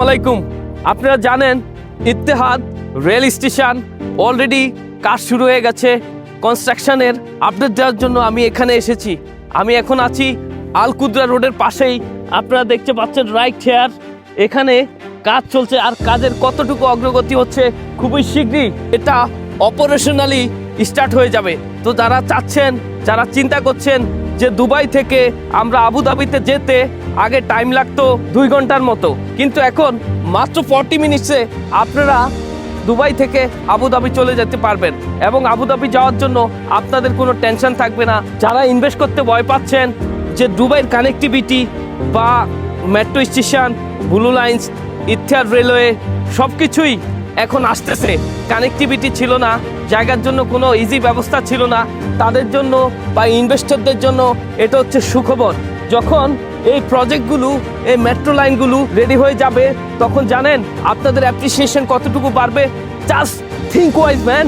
আসসালামাইকুম। আপনারা জানেন ইত্তেহাদ রেল স্টেশন অলরেডি কাজ শুরু হয়ে গেছে। কনস্ট্রাকশনের আপডেট দেওয়ার জন্য আমি এখানে এসেছি। আমি এখন আছি আল কুদরা রোডের পাশেই। আপনারা দেখতে পাচ্ছেন রাইট হেয়ার, এখানে কাজ চলছে আর কাজের কতটুকু অগ্রগতি হচ্ছে খুবই শীঘ্রই এটা অপারেশনালি স্টার্ট হয়ে যাবে। তো যারা চাচ্ছেন, যারা চিন্তা করছেন যে দুবাই থেকে আমরা আবুধাবিতে যেতে আগে টাইম লাগতো 2 ঘন্টার মতো, কিন্তু এখন মাত্র 40 মিনিটসে আপনারা দুবাই থেকে আবুধাবি চলে যেতে পারবেন এবং আবুধাবি যাওয়ার জন্য আপনাদের কোনো টেনশন থাকবে না। যারা ইনভেস্ট করতে ভয় পাচ্ছেন যে দুবাইয়ের কানেক্টিভিটি বা metro station, blue lines, Etihad railway সব কিছুই এখন আসতেছে, কানেক্টিভিটি ছিল না, জায়গার জন্য কোনো ইজি ব্যবস্থা ছিল না, তাদের জন্য বা ইনভেস্টরদের জন্য এটা হচ্ছে সুখবর। যখন এই প্রজেক্টগুলো, এই মেট্রো লাইনগুলো রেডি হয়ে যাবে তখন জানেন আপনাদের অ্যাপ্রিসিয়েশন কতটুকু বাড়বে। Just think wise man.